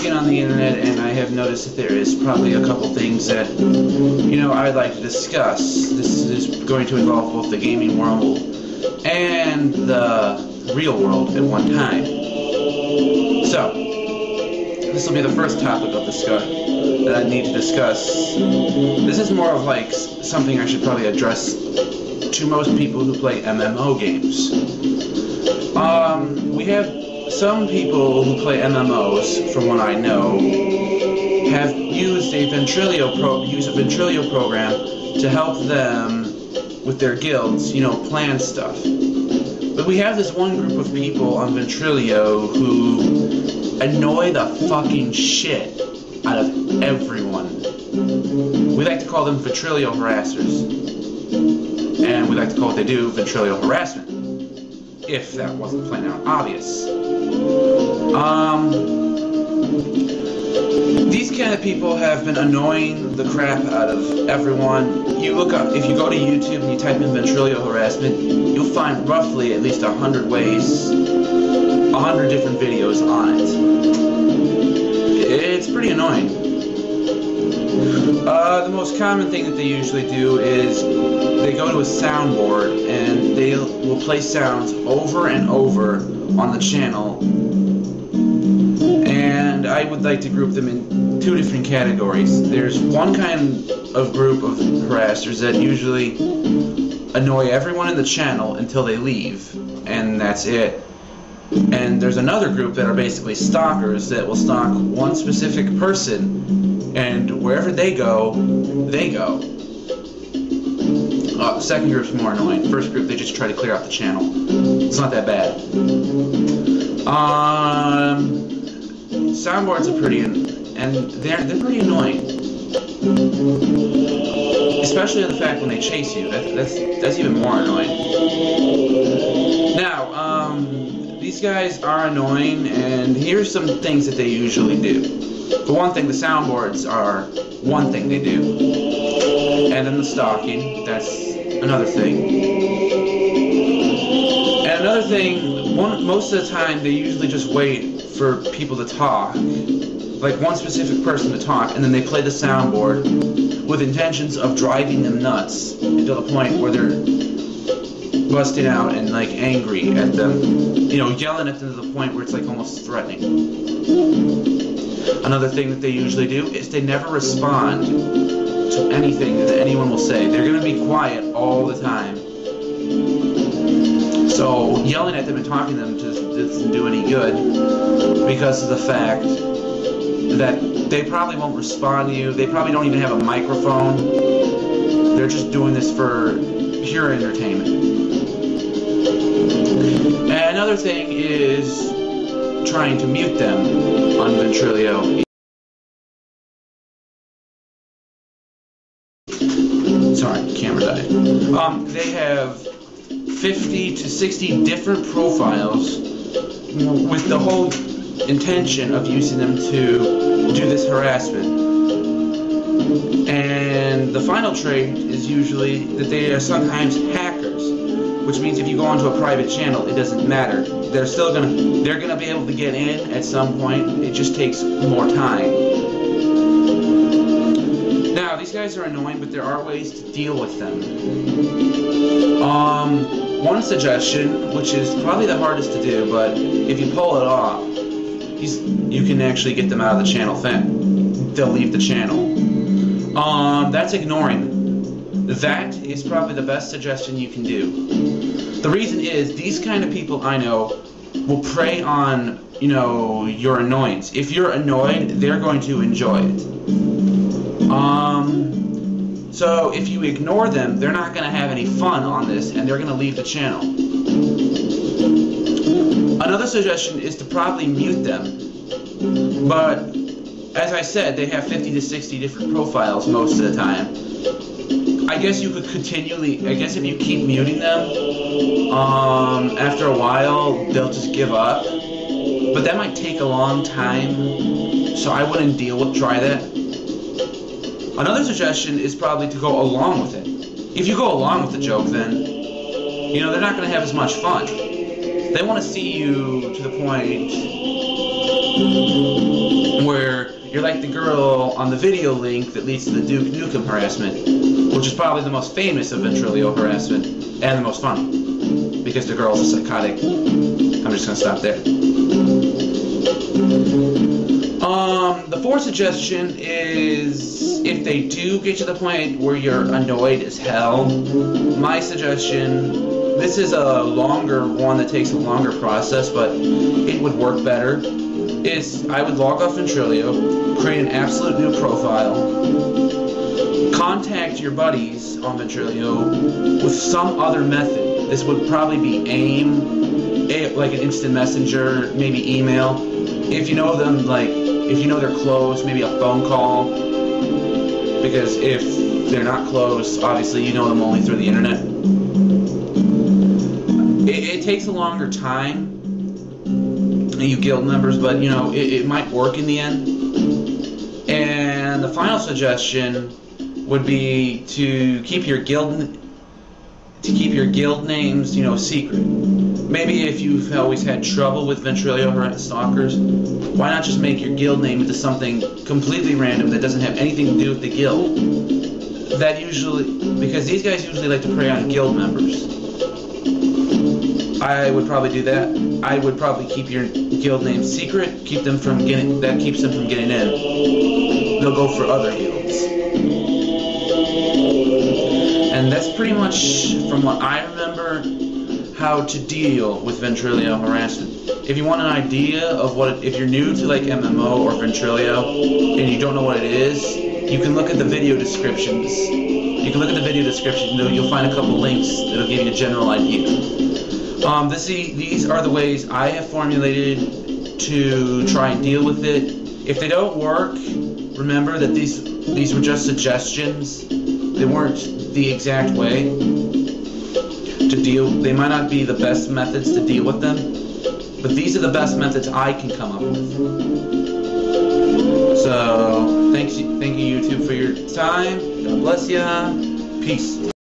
looking on the internet, and I have noticed that there is probably a couple things that, you know, I'd like to discuss. This is going to involve both the gaming world and the real world at one time. So, this will be the first topic of discussion that I need to discuss. This is more of like something I should probably address to most people who play MMO games. We have some people who play MMOs, from what I know, have used a Ventrilo program to help them with their guilds, you know, plan stuff. But we have this one group of people on Ventrilo who annoy the fucking shit out of everyone. We like to call them Ventrilo harassers. And we like to call what they do Ventrilo harassment. If that wasn't plain out obvious. These kind of people have been annoying the crap out of everyone. You look up, if you go to YouTube and you type in Ventrilo harassment, you'll find roughly at least 100 ways, 100 different videos on it. It's pretty annoying. The most common thing that they usually do is they go to a soundboard and they will play sounds over and over on the channel. And I would like to group them in two different categories. There's one kind of group of harassers that usually annoy everyone in the channel until they leave, and that's it. And there's another group that are basically stalkers that will stalk one specific person, and wherever they go, they go. The second group's more annoying. First group, they just try to clear out the channel. It's not that bad. Soundboards are pretty, and they're pretty annoying. Especially the fact when they chase you. That's even more annoying. Now, these guys are annoying, and here's some things that they usually do. For one thing, the soundboards are one thing they do. And then the stalking, that's another thing. And another thing, most of the time they usually just wait for people to talk, like one specific person to talk, and then they play the soundboard with intentions of driving them nuts until the point where they're busting out and like angry at them, you know, yelling at them to the point where it's like almost threatening. Another thing that they usually do is they never respond to anything that anyone will say. They're going to be quiet all the time. So yelling at them and talking to them just doesn't do any good because of the fact that they probably won't respond to you. They probably don't even have a microphone. They're just doing this for pure entertainment. And another thing is trying to mute them on Ventrilo. Sorry, camera died. They have 50 to 60 different profiles with the whole intention of using them to do this harassment. And the final trait is usually that they are sometimes hackers, which means if you go onto a private channel, it doesn't matter. They're gonna be able to get in at some point. It just takes more time. Now, these guys are annoying, but there are ways to deal with them. One suggestion, which is probably the hardest to do, but if you pull it off, you can actually get them out of the channel. They'll leave the channel. That's ignoring them. That is probably the best suggestion you can do. The reason is, these kind of people I know will prey on, you know, your annoyance. If you're annoyed, they're going to enjoy it. So if you ignore them, they're not going to have any fun on this, and they're going to leave the channel. Another suggestion is to probably mute them. But, as I said, they have 50 to 60 different profiles most of the time. I guess you could continually, I guess if you keep muting them, after a while, they'll just give up. But that might take a long time, so I wouldn't try that. Another suggestion is probably to go along with it. If you go along with the joke, then, you know, they're not going to have as much fun. They want to see you to the point where you're like the girl on the video link that leads to the Duke NUken Harassment, which is probably the most famous of VEntrilo harassment, and the most funny, because the girl's a psychotic. I'm just going to stop there. The fourth suggestion is, if they do get to the point where you're annoyed as hell, my suggestion, this is a longer one that takes a longer process, but it would work better, is I would log off Ventrilo, create an absolute new profile, contact your buddies on Ventrilo with some other method. This would probably be AIM, like an instant messenger, maybe email. If you know them, like, if you know they're close, maybe a phone call, because if they're not close, obviously you know them only through the internet. It takes a longer time, you guild members, but you know, it might work in the end. And the final suggestion would be to keep your guild names, you know, secret. Maybe if you've always had trouble with Ventrilo stalkers, why not just make your guild name into something completely random that doesn't have anything to do with the guild? That usually, because these guys usually like to prey on guild members. I would probably do that. I would probably keep your guild name secret, keep them from getting, that keeps them from getting in. They'll go for other guilds. And that's pretty much, from what I remember, how to deal with Ventrilo harassment. If you want an idea of what, if you're new to like MMO or Ventrilo and you don't know what it is, you can look at the video descriptions. You can look at the video description. You'll find a couple links that'll give you a general idea. These are the ways I have formulated to try and deal with it. If they don't work, remember that these were just suggestions. They weren't the exact way to deal. They might not be the best methods to deal with them, but these are the best methods I can come up with. So thank you YouTube for your time. God bless ya. Peace.